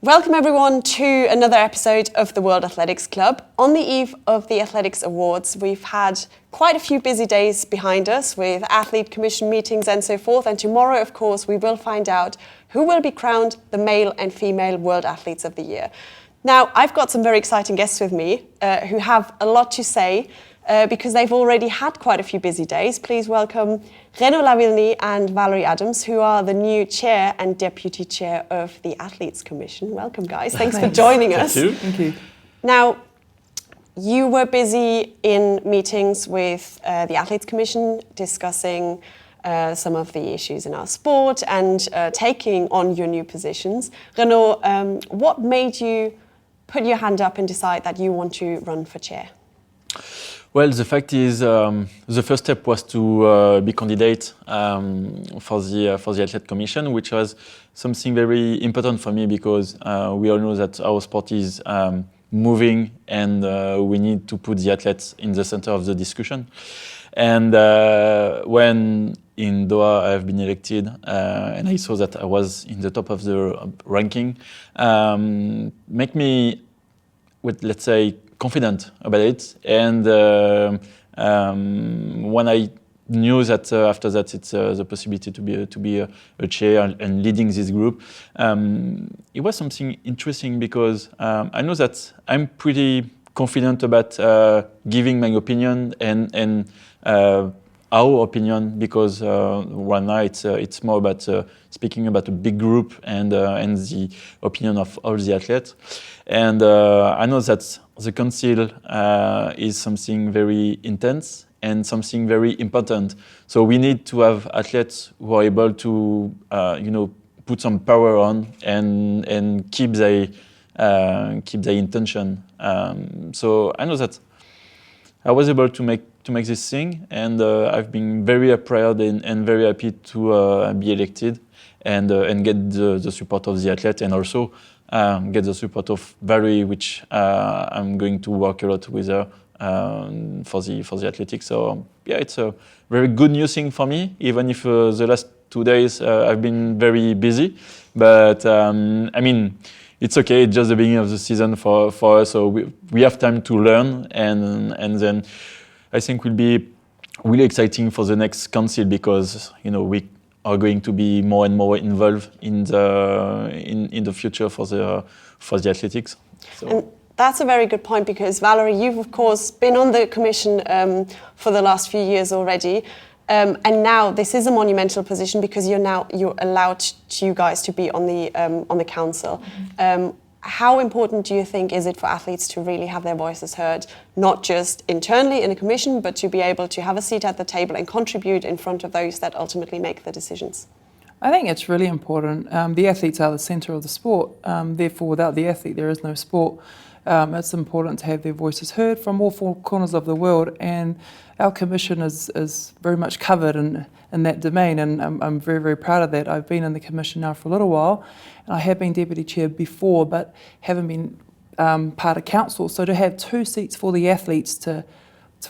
Welcome everyone to another episode of the World Athletics Club. On the eve of the Athletics Awards, we've had quite a few busy days behind us with athlete commission meetings and so forth. And tomorrow, of course, we will find out who will be crowned the male and female World Athletes of the Year. Now, I've got some very exciting guests with me who have a lot to say because they've already had quite a few busy days. Please welcome Renaud Lavillenie and Valerie Adams, who are the new chair and deputy chair of the Athletes Commission. Welcome, guys. Thanks for joining us. Thank you. Now, you were busy in meetings with the Athletes Commission discussing some of the issues in our sport and taking on your new positions. Renaud, what made you put your hand up and decide that you want to run for chair? Well, the fact is, the first step was to be candidate for the Athlete Commission, which was something very important for me because we all know that our sport is moving and we need to put the athletes in the center of the discussion. And when in Doha I've been elected and I saw that I was in the top of the ranking, make me, let's say, confident about it. And when I knew that after that it's the possibility to be a chair and leading this group, it was something interesting because I know that I'm pretty confident about giving my opinion and our opinion because right now it's more about speaking about a big group and the opinion of all the athletes. And I know that the council is something very intense and something very important. So we need to have athletes who are able to, put some power on and keep their intention. So I know that I was able to make this thing, and I've been very proud and very happy to be elected and get the support of the athlete and also get the support of Valerie, which I'm going to work a lot with her for the athletics. So yeah, it's a very good news thing for me, even if the last 2 days I've been very busy. But it's okay. It's just the beginning of the season for us, so we have time to learn, and then I think will be really exciting for the next council because we are going to be more and more involved in the future for the athletics. So. And that's a very good point because Valerie, you've of course been on the commission for the last few years already, and now this is a monumental position because you're allowed you guys to be on the council. Mm-hmm. How important do you think is it for athletes to really have their voices heard, not just internally in a commission, but to be able to have a seat at the table and contribute in front of those that ultimately make the decisions? I think it's really important. The athletes are the centre of the sport. Therefore, without the athlete, there is no sport. It's important to have their voices heard from all four corners of the world, and our commission is very much covered in that domain, and I'm very, very proud of that. I've been in the commission now for a little while, and I have been deputy chair before, but haven't been part of council. So to have 2 seats for the athletes to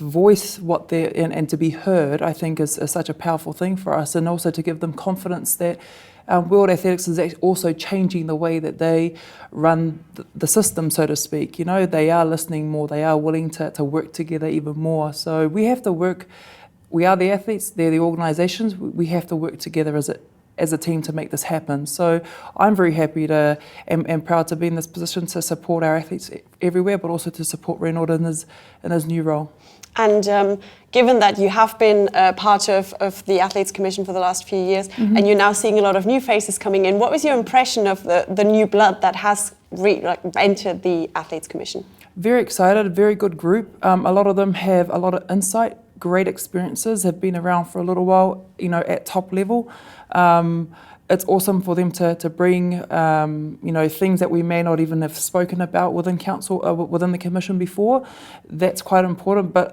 voice what they're and to be heard, I think is such a powerful thing for us, and also to give them confidence that World Athletics is also changing the way that they run the system, so to speak. They are listening more, they are willing to work together even more. So we have to work, we are the athletes, they're the organisations, we have to work together as a team to make this happen. So I'm very happy and proud to be in this position to support our athletes everywhere, but also to support Renaud in his new role. And given that you have been part of the Athletes Commission for the last few years, mm-hmm. and you're now seeing a lot of new faces coming in, what was your impression of the new blood that has entered the Athletes Commission? Very excited, very good group. A lot of them have a lot of insight, great experiences, have been around for a little while, at top level. It's awesome for them to bring, things that we may not even have spoken about within council, within the commission before. That's quite important, but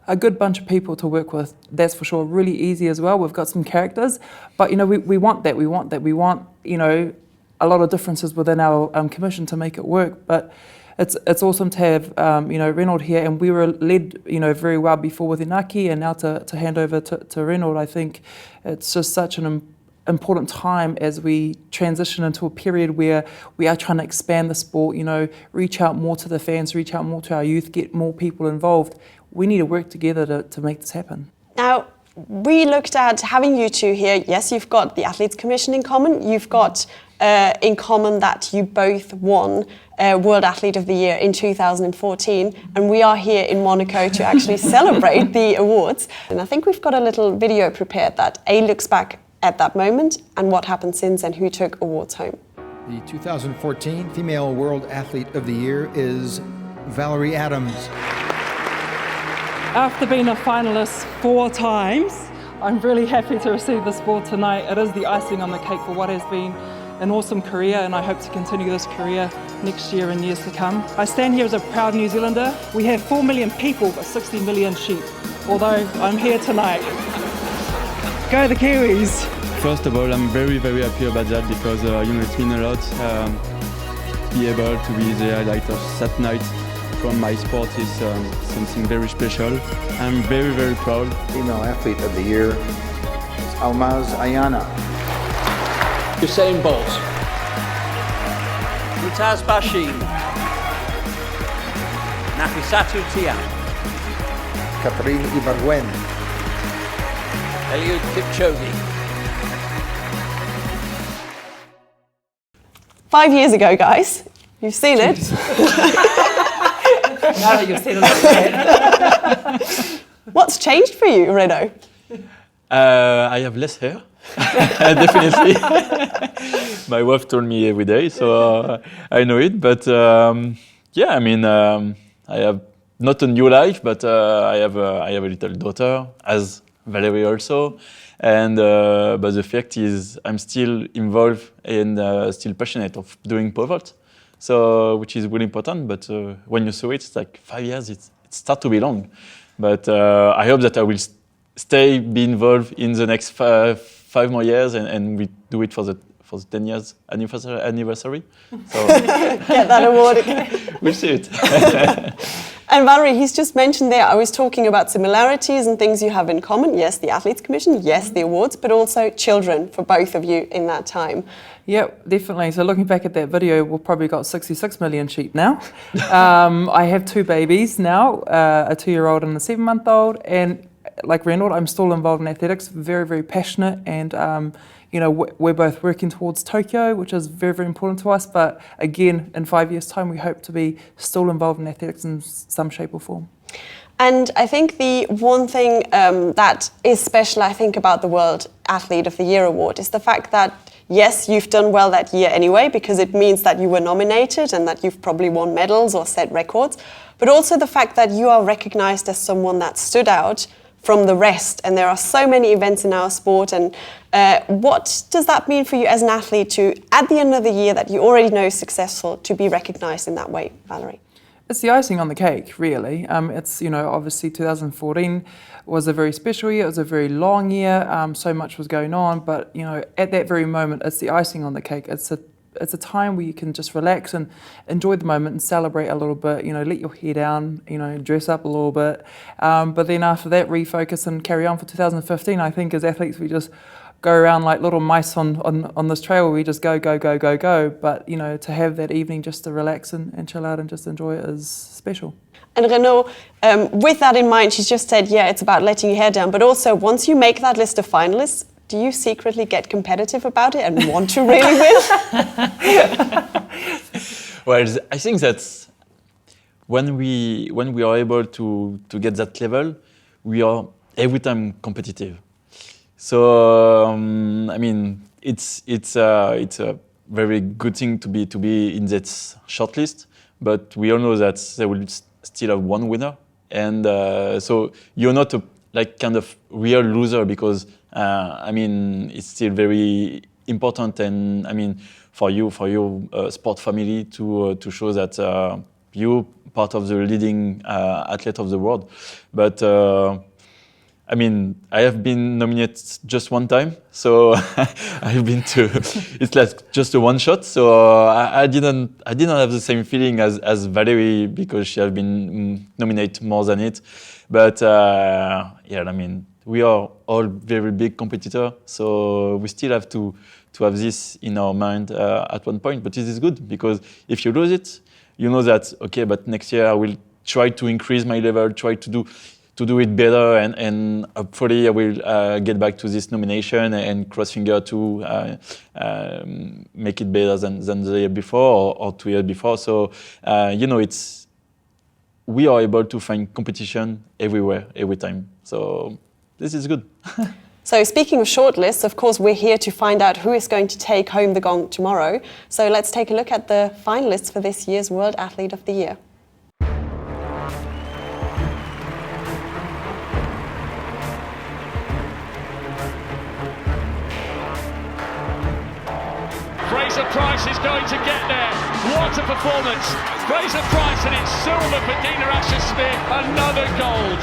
a good bunch of people to work with, that's for sure. Really easy as well. We've got some characters, but we want that. We want a lot of differences within our commission to make it work. But it's awesome to have Renaud here, and we were led very well before with Inaki, and now to hand over to Renaud, I think it's just such important time as we transition into a period where we are trying to expand the sport, reach out more to the fans, reach out more to our youth, get more people involved. We need to work together to make this happen. Now, we looked at having you two here. Yes, you've got the Athletes Commission in common. You've got in common that you both won World Athlete of the Year in 2014, and we are here in Monaco to actually celebrate the awards. And I think we've got a little video prepared that looks back at that moment and what happened since and who took awards home. The 2014 Female World Athlete of the Year is Valerie Adams. After being a finalist 4 times, I'm really happy to receive this award tonight. It is the icing on the cake for what has been an awesome career, and I hope to continue this career next year and years to come. I stand here as a proud New Zealander. We have 4 million people but 60 million sheep, although I'm here tonight. Go the Kiwis! First of all, I'm very, very happy about that because it's been a lot. Be able to be the highlight of that night from my sport is something very special. I'm very, very proud. Female Athlete of the Year is Almaz Ayana. Usain Bolt, Mutaz Bashir, Nafisatu Tiam, Catherine Ibargüen. Eliud Kipchoge. 5 years ago, guys. You've seen it. Now that you've seen it. What's changed for you, Renaud? I have less hair, definitely. My wife told me every day, so I know it. But I have not a new life, but I have a little daughter, as Valerie also. And but the fact is, I'm still involved and still passionate of doing pivot. So, which is really important. But when you saw it, it's like 5 years. It starts to be long. But I hope that I will be involved in the next 5 more years, and we do it for the 10 years anniversary. So get that award again. We'll see it. And Valerie, he's just mentioned there, I was talking about similarities and things you have in common. Yes, the Athletes Commission, yes, the awards, but also children for both of you in that time. Yeah, definitely. So looking back at that video, we've probably got 66 million sheep now. I have 2 babies now, a 2-year-old and a 7-month-old. And like Renaud, I'm still involved in athletics, very, very passionate. And, we're both working towards Tokyo, which is very, very important to us. But again, in 5 years' time, we hope to be still involved in athletics in some shape or form. And I think the one thing that is special, I think, about the World Athlete of the Year award is the fact that, yes, you've done well that year anyway, because it means that you were nominated and that you've probably won medals or set records, but also the fact that you are recognized as someone that stood out from the rest. And there are so many events in our sport. And what does that mean for you as an athlete to, at the end of the year that you already know is successful, to be recognized in that way, Valerie? It's the icing on the cake, really. It's, obviously 2014 was a very special year. It was a very long year. So much was going on. But, at that very moment, it's the icing on the cake. It's a time where you can just relax and enjoy the moment and celebrate a little bit, let your hair down, dress up a little bit. But then after that, refocus and carry on for 2015. I think as athletes, we just go around like little mice on this trail where we just go. But, to have that evening just to relax and chill out and just enjoy it is special. And Renaud, with that in mind, she's just said, yeah, it's about letting your hair down. But also, once you make that list of finalists, do you secretly get competitive about it and want to really win? Well, I think that's when we are able to get that level, we are every time competitive. So it's a very good thing to be in that shortlist. But we all know that they will still have one winner, and so you're not a kind of real loser because it's still very important, and for your sport family to show that you part of the leading athlete of the world. But I have been nominated just one time, so I've been to. It's like just a one shot, so I didn't have the same feeling as Valerie because she has been nominated more than it. But we are all very big competitor, so we still have to have this in our mind at one point. But this is good, because if you lose it, you know that, okay, but next year I will try to increase my level, try to do it better, and hopefully I will get back to this nomination and cross finger to make it better than the year before or 2 years before. So, we are able to find competition everywhere, every time. So this is good. So speaking of shortlists, of course, we're here to find out who is going to take home the gong tomorrow. So let's take a look at the finalists for this year's World Athlete of the Year. Fraser Price is going to get there. What a performance. Fraser Price, and it's silver for Dina Asher-Smith. Another gold.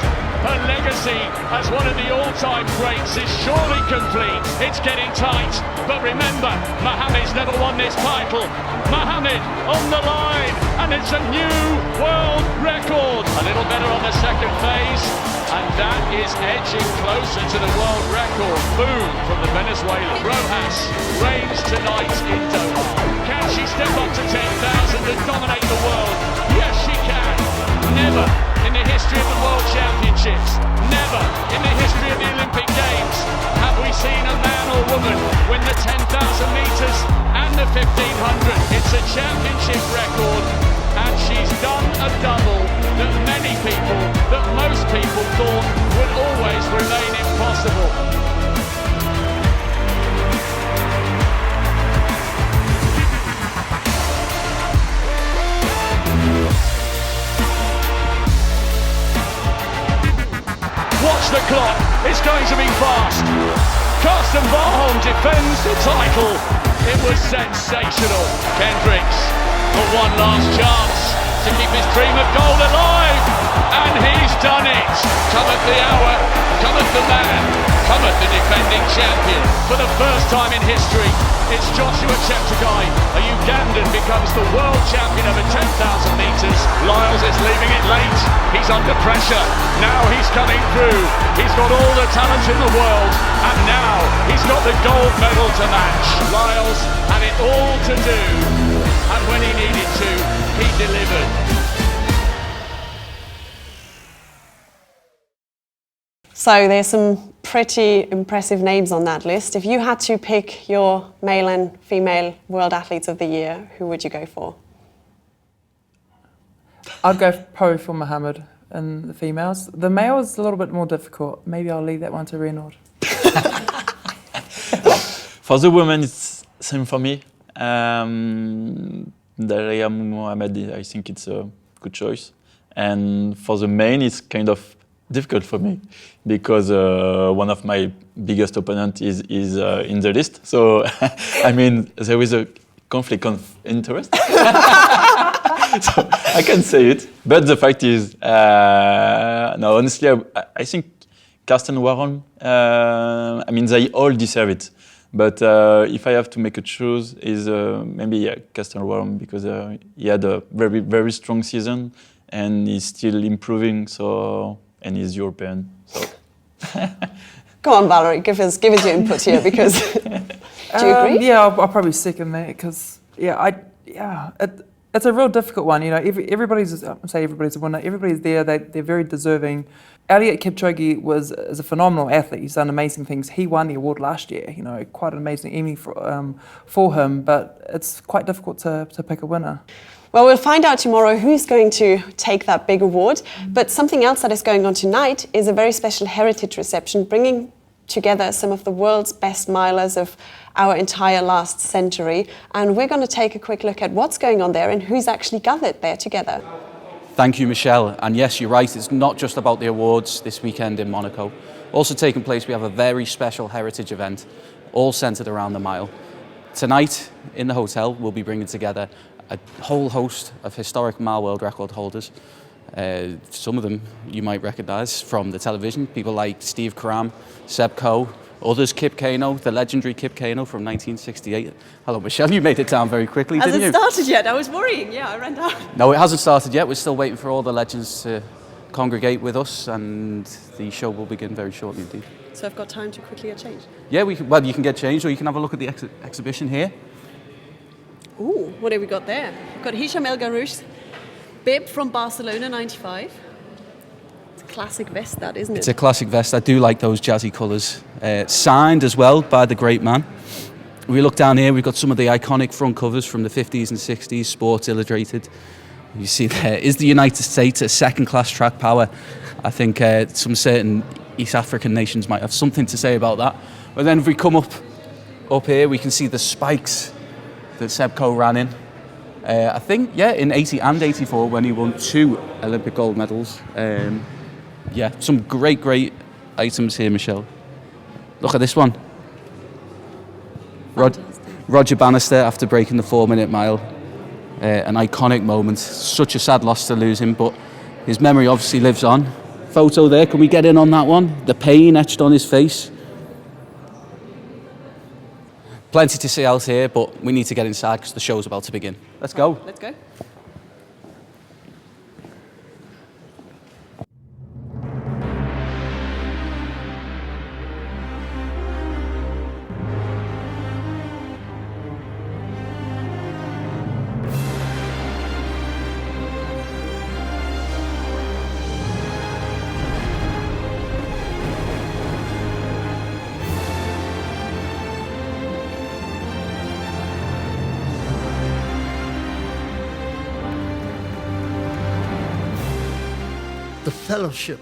Her legacy as one of the all-time greats is surely complete. It's getting tight. But remember, Mohamed's never won this title. Mohamed on the line. And it's a new world record. A little better on the second phase. And that is edging closer to the world record. Boom from the Venezuelan. Rojas reigns tonight in Doha. Can she step up to 10,000 and dominate the world? Yes, she can. Never in the history of the World Championships, never in the history of the Olympic Games have we seen a man or woman win the 10,000 metres and the 1,500. It's a championship record, and she's done a double that many people, that most people thought would always remain impossible. Watch the clock, it's going to be fast. Karsten Warholm defends the title. It was sensational. Kendricks for one last chance to keep his dream of gold alive. And he's done it. Cometh the hour, cometh the man, cometh the defending champion. For the first time in history, it's Joshua Cheptegei. A Ugandan becomes the world champion over 10,000 metres. Lyles is leaving it late. He's under pressure. Now he's coming through. He's got all the talent in the world. And now he's got the gold medal to match. Lyles had it all to do. And when he needed to, he delivered. So there's some pretty impressive names on that list. If you had to pick your male and female World Athletes of the Year, who would you go for? I'd go probably for Mohamed and the females. The males is a little bit more difficult. Maybe I'll leave that one to Renaud. For the women, it's same for me. Daria Mohamed, I think it's a good choice. And for the men, it's kind of difficult for me because one of my biggest opponents is in the list. So, I mean, there is a conflict of interest. So I can say it. But the fact is, no, honestly, I think Karsten Warholm, I mean, they all deserve it. But if I have to make a choice, is maybe Karsten Warholm, because he had a very, very strong season and he's still improving. So, and he's European. So. Come on, Valerie, give us your input here, because do you agree? Yeah, I'll probably second that because it's a real difficult one. You know, everybody's a winner. Everybody's there. They're very deserving. Eliud Kipchoge is a phenomenal athlete. He's done amazing things. He won the award last year. You know, quite an amazing evening for him. But it's quite difficult to pick a winner. Well, we'll find out tomorrow who's going to take that big award. But something else that is going on tonight is a very special heritage reception, bringing together some of the world's best milers of our entire last century. And we're going to take a quick look at what's going on there and who's actually gathered there together. Thank you, Michelle. And yes, you're right, it's not just about the awards this weekend in Monaco. Also taking place, we have a very special heritage event, all centred around the mile. Tonight, in the hotel, we'll be bringing together a whole host of historic mile world record holders. Some of them you might recognise from the television, people like Steve Cram, Seb Coe, others Kip Keino, the legendary Kip Keino from 1968. Hello Michelle, you made it down very quickly, didn't you? Hasn't started yet, I was worrying, I ran down. No, it hasn't started yet, we're still waiting for all the legends to congregate with us, and the show will begin very shortly indeed. So I've got time to quickly get changed. Yeah, well, you can get changed, or you can have a look at the exhibition here. Ooh, what have we got there? We've got Hicham El Garouche, bib from Barcelona, 95. It's a classic vest, that, isn't it? It's a classic vest. I do like those jazzy colours. Signed as well by the great man. We look down here, we've got some of the iconic front covers from the 50s and 60s, Sports Illustrated. You see there, is the United States a second-class track power? I think some certain East African nations might have something to say about that. But then if we come up here, we can see the spikes that Seb Coe ran in. I think, yeah, in 80 and 84 when he won 2 Olympic gold medals. Yeah, some great items here, Michelle. Look at this one. Roger Bannister after breaking the 4-minute mile. An iconic moment. Such a sad loss to lose him, but his memory obviously lives on. Photo there, can we get in on that one? The pain etched on his face. Plenty to see out here, but we need to get inside because the show's about to begin. Let's go. Let's go. The fellowship,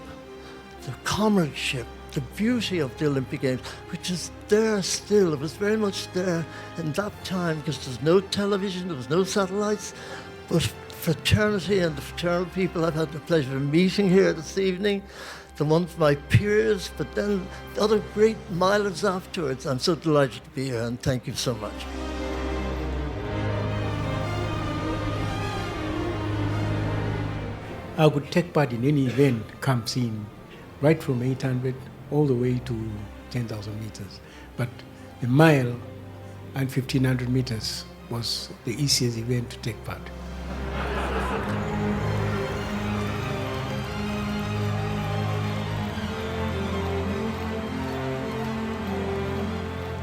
the comradeship, the beauty of the Olympic Games, which is there still. It was very much there in that time because there's no television, there was no satellites, but fraternity and the fraternal people I've had the pleasure of meeting here this evening, the ones my peers, but then the other great milers afterwards. I'm so delighted to be here and thank you so much. I could take part in any event comes in, right from 800 all the way to 10,000 meters. But the mile and 1,500 meters was the easiest event to take part.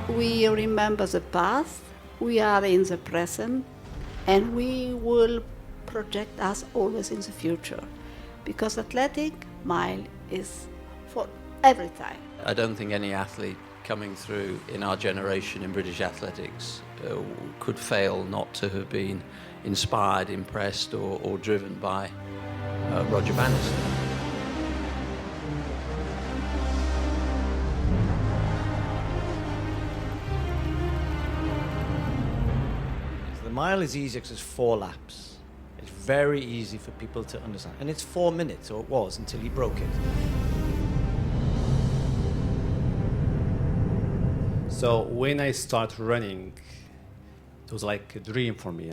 We remember the past, we are in the present, and we will project us always in the future, because athletic mile is for every time. I don't think any athlete coming through in our generation in British athletics could fail not to have been inspired, impressed or driven by Roger Bannister. The mile is easy because it's 4 laps. It's very easy for people to understand. And it's 4 minutes, or it was, until he broke it. So when I start running, it was like a dream for me.